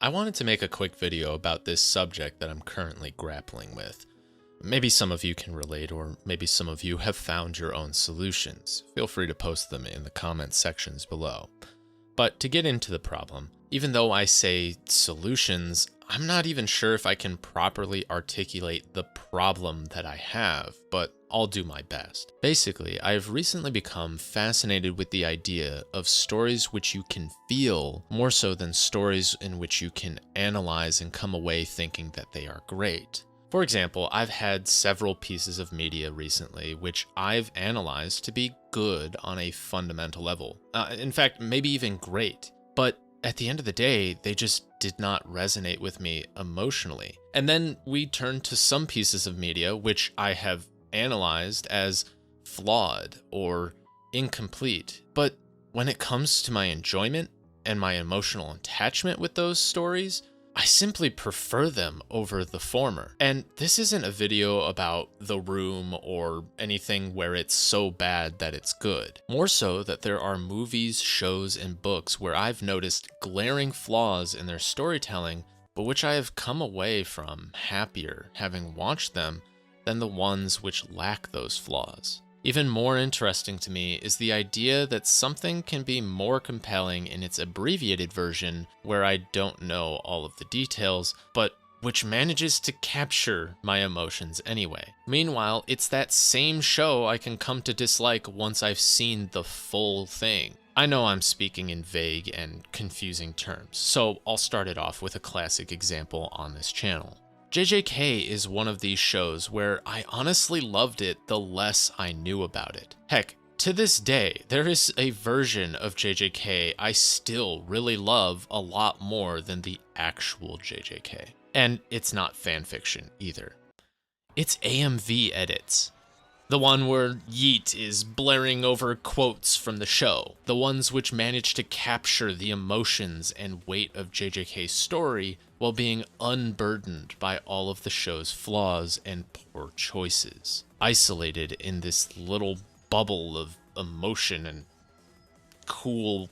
I wanted to make a quick video about this subject that I'm currently grappling with. Maybe some of you can relate, or maybe some of you have found your own solutions. Feel free to post them in the comments sections below. But to get into the problem, even though I say solutions, I'm not even sure if I can properly articulate the problem that I have, but I'll do my best. Basically, I've recently become fascinated with the idea of stories which you can feel more so than stories in which you can analyze and come away thinking that they are great. For example, I've had several pieces of media recently which I've analyzed to be good on a fundamental level. In fact, maybe even great. But at the end of the day, they just did not resonate with me emotionally. And then we turn to some pieces of media which I have analyzed as flawed or incomplete. But when it comes to my enjoyment and my emotional attachment with those stories, I simply prefer them over the former. And this isn't a video about The Room or anything where it's so bad that it's good. More so that there are movies, shows, and books where I've noticed glaring flaws in their storytelling, but which I have come away from happier having watched them than the ones which lack those flaws. Even more interesting to me is the idea that something can be more compelling in its abbreviated version where I don't know all of the details, but which manages to capture my emotions anyway. Meanwhile, it's that same show I can come to dislike once I've seen the full thing. I know I'm speaking in vague and confusing terms, so I'll start it off with a classic example on this channel. JJK is one of these shows where I honestly loved it the less I knew about it. Heck, to this day, there is a version of JJK I still really love a lot more than the actual JJK. And it's not fanfiction either. It's AMV edits. The one where Yeet is blaring over quotes from the show. The ones which manage to capture the emotions and weight of JJK's story while being unburdened by all of the show's flaws and poor choices. Isolated in this little bubble of emotion and cool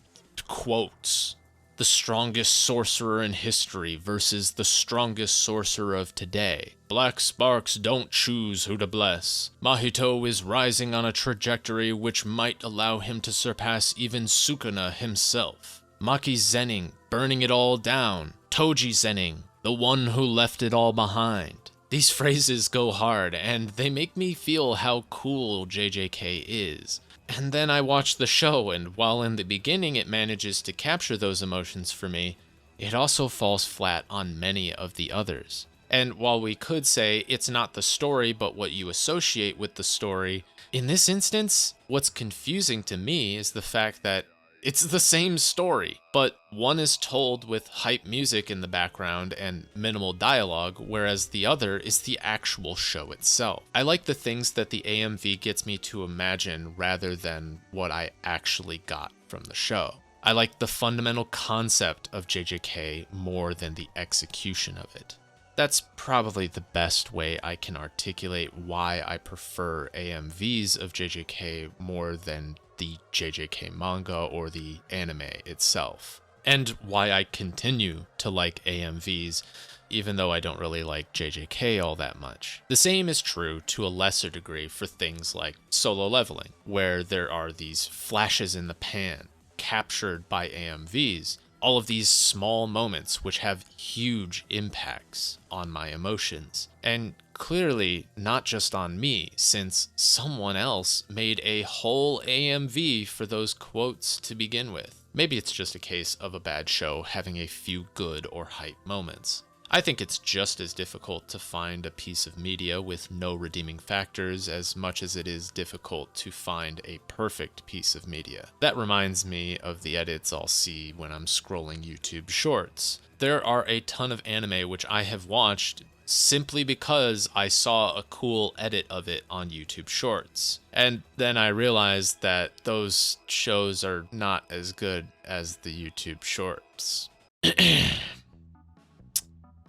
quotes. The strongest sorcerer in history versus the strongest sorcerer of today. Black sparks don't choose who to bless. Mahito is rising on a trajectory which might allow him to surpass even Sukuna himself. Maki Zenin burning it all down. Toji Zenin, the one who left it all behind. These phrases go hard, and they make me feel how cool JJK is. And then I watch the show, and while in the beginning it manages to capture those emotions for me, it also falls flat on many of the others. And while we could say it's not the story, but what you associate with the story, in this instance, what's confusing to me is the fact that it's the same story, but one is told with hype music in the background and minimal dialogue, whereas the other is the actual show itself. I like the things that the AMV gets me to imagine rather than what I actually got from the show. I like the fundamental concept of JJK more than the execution of it. That's probably the best way I can articulate why I prefer AMVs of JJK more than the JJK manga or the anime itself, and why I continue to like AMVs even though I don't really like JJK all that much. The same is true to a lesser degree for things like Solo Leveling, where there are these flashes in the pan captured by AMVs, all of these small moments which have huge impacts on my emotions. And clearly not just on me, since someone else made a whole AMV for those quotes to begin with. Maybe it's just a case of a bad show having a few good or hype moments. I think it's just as difficult to find a piece of media with no redeeming factors as much as it is difficult to find a perfect piece of media. That reminds me of the edits I'll see when I'm scrolling YouTube Shorts. There are a ton of anime which I have watched simply because I saw a cool edit of it on YouTube Shorts. And then I realized that those shows are not as good as the YouTube Shorts.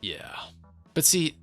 Yeah. But see,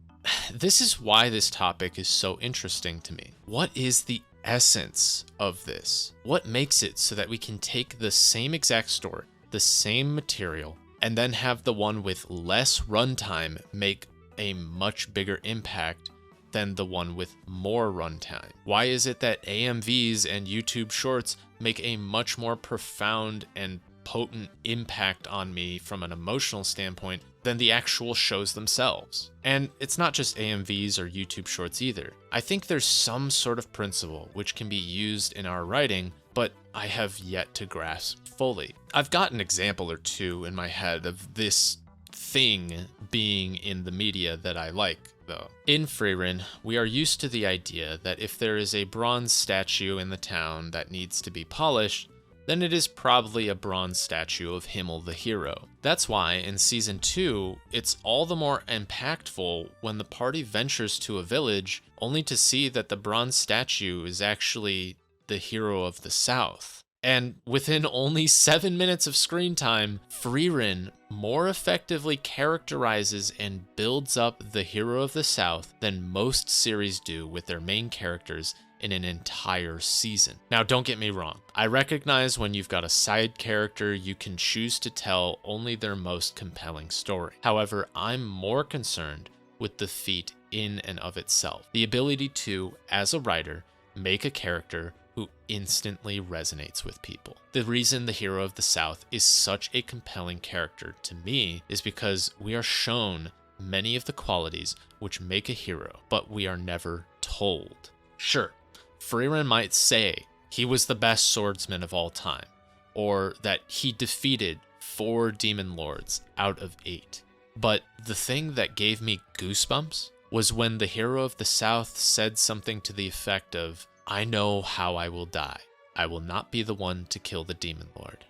this is why this topic is so interesting to me. What is the essence of this? What makes it so that we can take the same exact story, the same material, and then have the one with less runtime make a much bigger impact than the one with more runtime? Why is it that AMVs and YouTube Shorts make a much more profound and potent impact on me from an emotional standpoint than the actual shows themselves? And it's not just AMVs or YouTube Shorts either. I think there's some sort of principle which can be used in our writing, but I have yet to grasp fully. I've got an example or two in my head of this thing being in the media that I like, though. In Reframing, we are used to the idea that if there is a bronze statue in the town that needs to be polished, then it is probably a bronze statue of Himmel the hero. That's why in Season 2, it's all the more impactful when the party ventures to a village only to see that the bronze statue is actually the hero of the South. And within only 7 minutes of screen time, Reframing more effectively characterizes and builds up the hero of the South than most series do with their main characters in an entire season. Now, don't get me wrong. I recognize when you've got a side character, you can choose to tell only their most compelling story. However, I'm more concerned with the feat in and of itself. The ability to, as a writer, make a character who instantly resonates with people. The reason the hero of the South is such a compelling character to me is because we are shown many of the qualities which make a hero, but we are never told. Sure, Reframing might say he was the best swordsman of all time, or that he defeated 4 demon lords out of 8. But the thing that gave me goosebumps was when the hero of the South said something to the effect of, "I know how I will die. I will not be the one to kill the demon lord,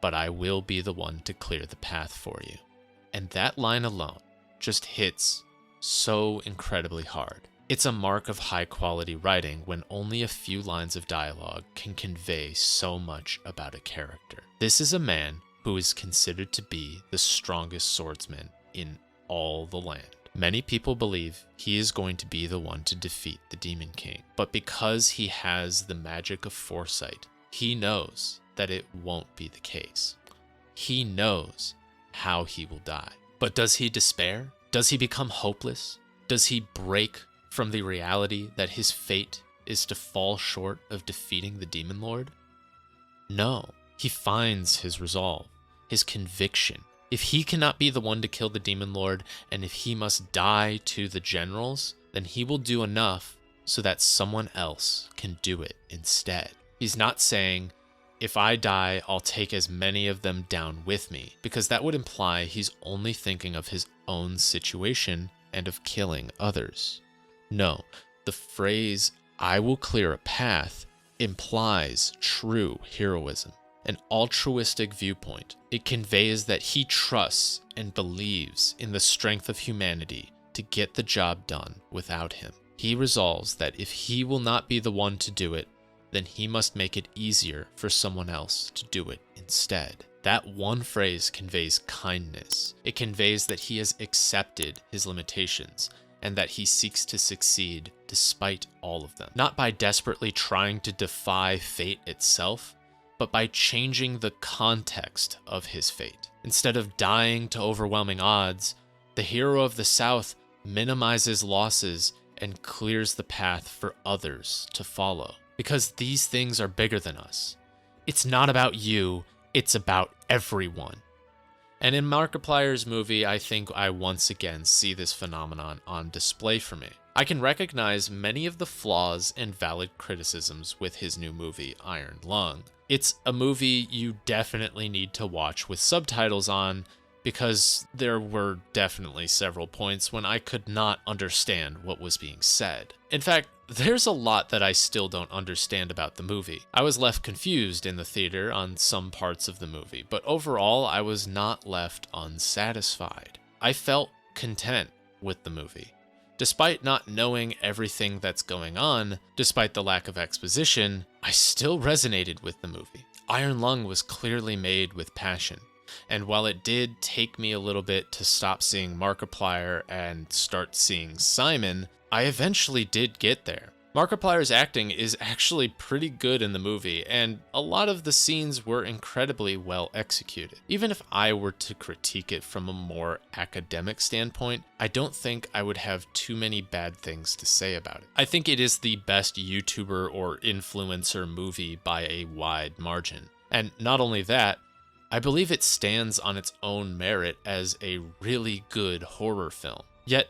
but I will be the one to clear the path for you." And that line alone just hits so incredibly hard. It's a mark of high quality writing when only a few lines of dialogue can convey so much about a character. This is a man who is considered to be the strongest swordsman in all the land. Many people believe he is going to be the one to defeat the Demon King, but because he has the magic of foresight, he knows that it won't be the case. He knows how he will die. But does he despair? Does he become hopeless? Does he break from the reality that his fate is to fall short of defeating the Demon Lord? No, he finds his resolve, his conviction. If he cannot be the one to kill the Demon Lord, and if he must die to the generals, then he will do enough so that someone else can do it instead. He's not saying, if I die, I'll take as many of them down with me, because that would imply he's only thinking of his own situation and of killing others. No, the phrase, "I will clear a path," implies true heroism, an altruistic viewpoint. It conveys that he trusts and believes in the strength of humanity to get the job done without him. He resolves that if he will not be the one to do it, then he must make it easier for someone else to do it instead. That one phrase conveys kindness. It conveys that he has accepted his limitations and that he seeks to succeed despite all of them. Not by desperately trying to defy fate itself, but by changing the context of his fate. Instead of dying to overwhelming odds, the hero of the South minimizes losses and clears the path for others to follow. Because these things are bigger than us. It's not about you, it's about everyone. And in Markiplier's movie, I think I once again see this phenomenon on display for me. I can recognize many of the flaws and valid criticisms with his new movie, Iron Lung. It's a movie you definitely need to watch with subtitles on, because there were definitely several points when I could not understand what was being said. In fact, there's a lot that I still don't understand about the movie. I was left confused in the theater on some parts of the movie, but overall I was not left unsatisfied. I felt content with the movie. Despite not knowing everything that's going on, despite the lack of exposition, I still resonated with the movie. Iron Lung was clearly made with passion. And while it did take me a little bit to stop seeing Markiplier and start seeing Simon, I eventually did get there. Markiplier's acting is actually pretty good in the movie, and a lot of the scenes were incredibly well executed. Even if I were to critique it from a more academic standpoint, I don't think I would have too many bad things to say about it. I think it is the best YouTuber or influencer movie by a wide margin. And not only that, I believe it stands on its own merit as a really good horror film. Yet,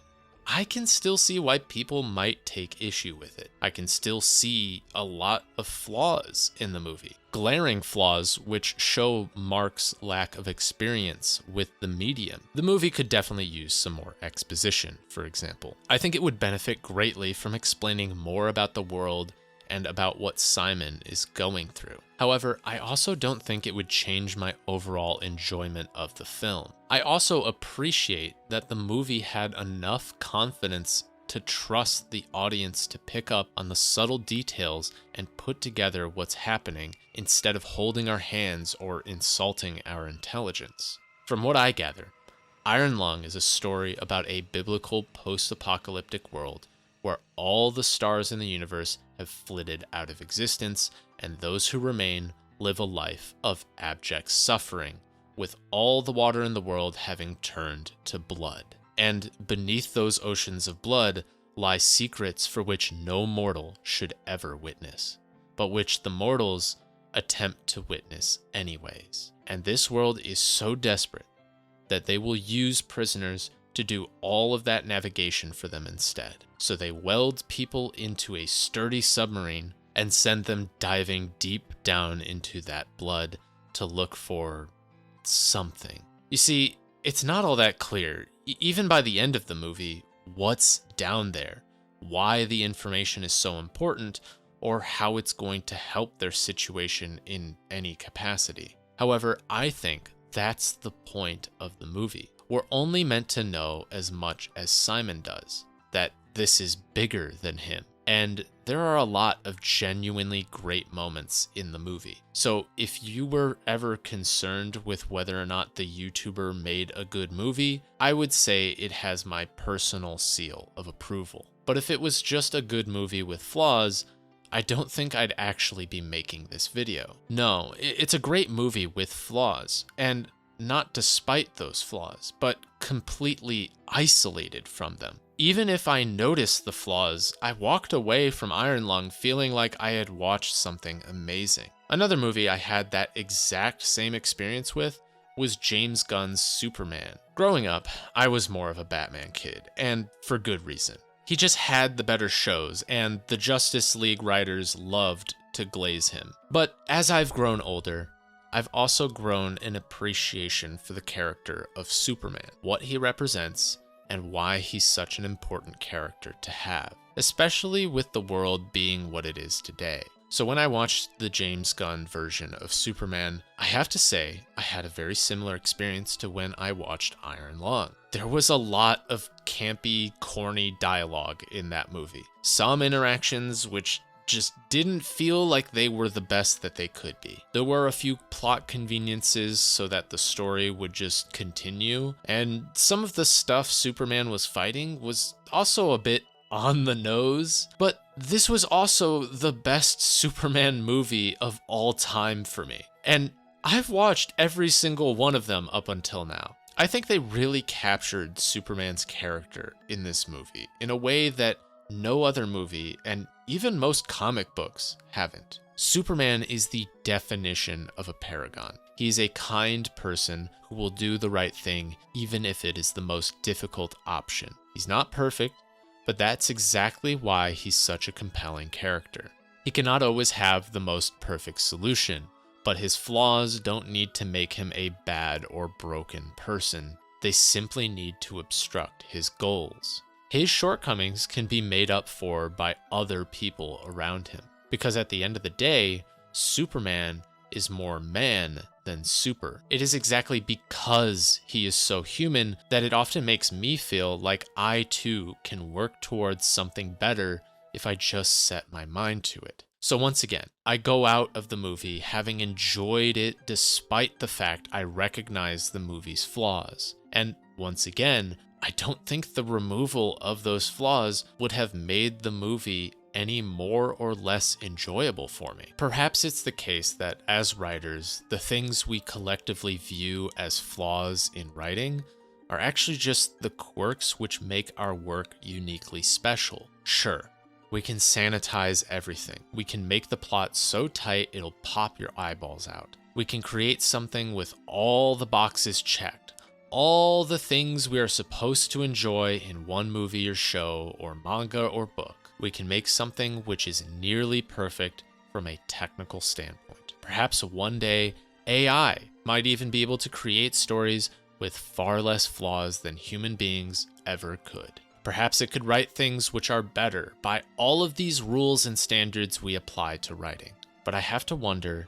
I can still see why people might take issue with it. I can still see a lot of flaws in the movie. Glaring flaws which show Mark's lack of experience with the medium. The movie could definitely use some more exposition, for example. I think it would benefit greatly from explaining more about the world and about what Simon is going through. However, I also don't think it would change my overall enjoyment of the film. I also appreciate that the movie had enough confidence to trust the audience to pick up on the subtle details and put together what's happening instead of holding our hands or insulting our intelligence. From what I gather, Iron Lung is a story about a biblical post-apocalyptic world where all the stars in the universe have flitted out of existence, and those who remain live a life of abject suffering, with all the water in the world having turned to blood. And beneath those oceans of blood lie secrets for which no mortal should ever witness, but which the mortals attempt to witness anyways. And this world is so desperate that they will use prisoners to do all of that navigation for them instead. So they weld people into a sturdy submarine and send them diving deep down into that blood to look for something. You see, it's not all that clear, even by the end of the movie, what's down there, why the information is so important, or how it's going to help their situation in any capacity. However, I think that's the point of the movie. We're only meant to know as much as Simon does, that this is bigger than him. And there are a lot of genuinely great moments in the movie. So if you were ever concerned with whether or not the YouTuber made a good movie, I would say it has my personal seal of approval. But if it was just a good movie with flaws, I don't think I'd actually be making this video. No, it's a great movie with flaws, and not despite those flaws, but completely isolated from them. Even if I noticed the flaws, I walked away from Iron Lung feeling like I had watched something amazing. Another movie I had that exact same experience with was James Gunn's Superman. Growing up, I was more of a Batman kid, and for good reason. He just had the better shows, and the Justice League writers loved to glaze him. But as I've grown older, I've also grown an appreciation for the character of Superman, what he represents, and why he's such an important character to have, especially with the world being what it is today. So when I watched the James Gunn version of Superman, I have to say I had a very similar experience to when I watched Iron Lung. There was a lot of campy, corny dialogue in that movie. Some interactions which just didn't feel like they were the best that they could be. There were a few plot conveniences so that the story would just continue, and some of the stuff Superman was fighting was also a bit on the nose, but this was also the best Superman movie of all time for me. And I've watched every single one of them up until now. I think they really captured Superman's character in this movie in a way that no other movie, and even most comic books, haven't. Superman is the definition of a paragon. He's a kind person who will do the right thing even if it is the most difficult option. He's not perfect, but that's exactly why he's such a compelling character. He cannot always have the most perfect solution, but his flaws don't need to make him a bad or broken person. They simply need to obstruct his goals. His shortcomings can be made up for by other people around him. Because at the end of the day, Superman is more man than super. It is exactly because he is so human that it often makes me feel like I too can work towards something better if I just set my mind to it. So once again, I go out of the movie having enjoyed it despite the fact I recognize the movie's flaws. And once again, I don't think the removal of those flaws would have made the movie any more or less enjoyable for me. Perhaps it's the case that as writers, the things we collectively view as flaws in writing are actually just the quirks which make our work uniquely special. Sure, we can sanitize everything. We can make the plot so tight it'll pop your eyeballs out. We can create something with all the boxes checked. All the things we are supposed to enjoy in one movie or show or manga or book. We can make something which is nearly perfect from a technical standpoint. Perhaps one day, AI might even be able to create stories with far less flaws than human beings ever could. Perhaps it could write things which are better by all of these rules and standards we apply to writing. But I have to wonder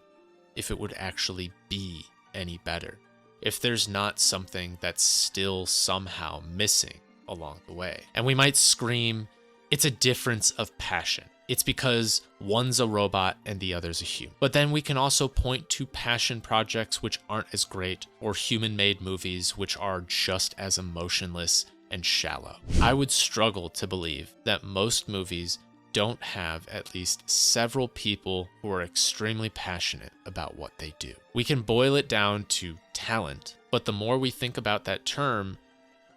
if it would actually be any better, if there's not something that's still somehow missing along the way. And we might scream, it's a difference of passion. It's because one's a robot and the other's a human. But then we can also point to passion projects which aren't as great, or human-made movies which are just as emotionless and shallow. I would struggle to believe that most movies don't have at least several people who are extremely passionate about what they do. We can boil it down to talent, but the more we think about that term,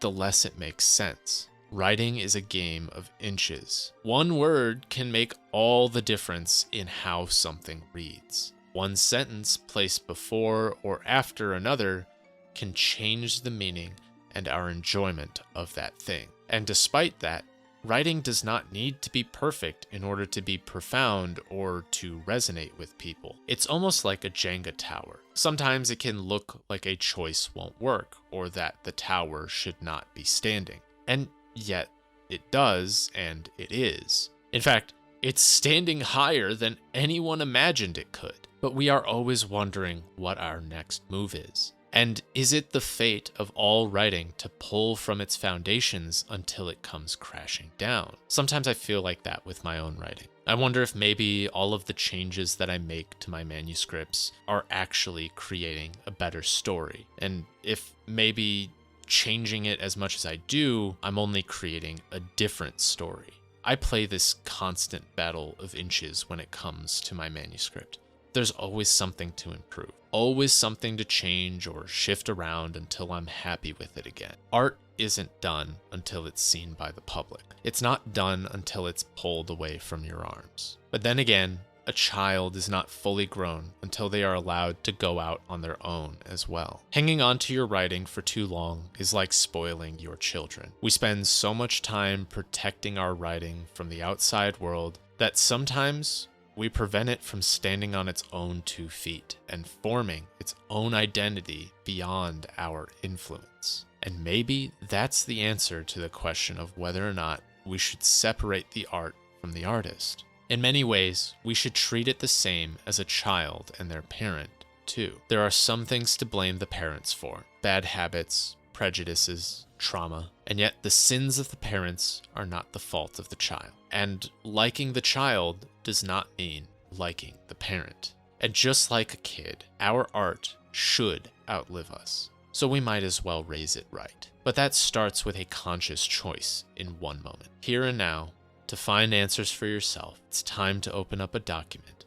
the less it makes sense. Writing is a game of inches. One word can make all the difference in how something reads. One sentence placed before or after another can change the meaning and our enjoyment of that thing. And despite that, writing does not need to be perfect in order to be profound or to resonate with people. It's almost like a Jenga tower. Sometimes it can look like a choice won't work, or that the tower should not be standing. And yet, it does, and it is. In fact, it's standing higher than anyone imagined it could. But we are always wondering what our next move is. And is it the fate of all writing to pull from its foundations until it comes crashing down? Sometimes I feel like that with my own writing. I wonder if maybe all of the changes that I make to my manuscripts are actually creating a better story. And if maybe changing it as much as I do, I'm only creating a different story. I play this constant battle of inches when it comes to my manuscript. There's always something to improve, always something to change or shift around until I'm happy with it again. Art isn't done until it's seen by the public. It's not done until it's pulled away from your arms. But then again, a child is not fully grown until they are allowed to go out on their own as well. Hanging on to your writing for too long is like spoiling your children. We spend so much time protecting our writing from the outside world that sometimes we prevent it from standing on its own 2 feet and forming its own identity beyond our influence. And maybe that's the answer to the question of whether or not we should separate the art from the artist. In many ways, we should treat it the same as a child and their parent, too. There are some things to blame the parents for: bad habits, prejudices, trauma, and yet the sins of the parents are not the fault of the child. And liking the child does not mean liking the parent. And just like a kid, our art should outlive us. So we might as well raise it right. But that starts with a conscious choice in one moment. Here and now, to find answers for yourself, it's time to open up a document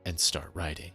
and start writing.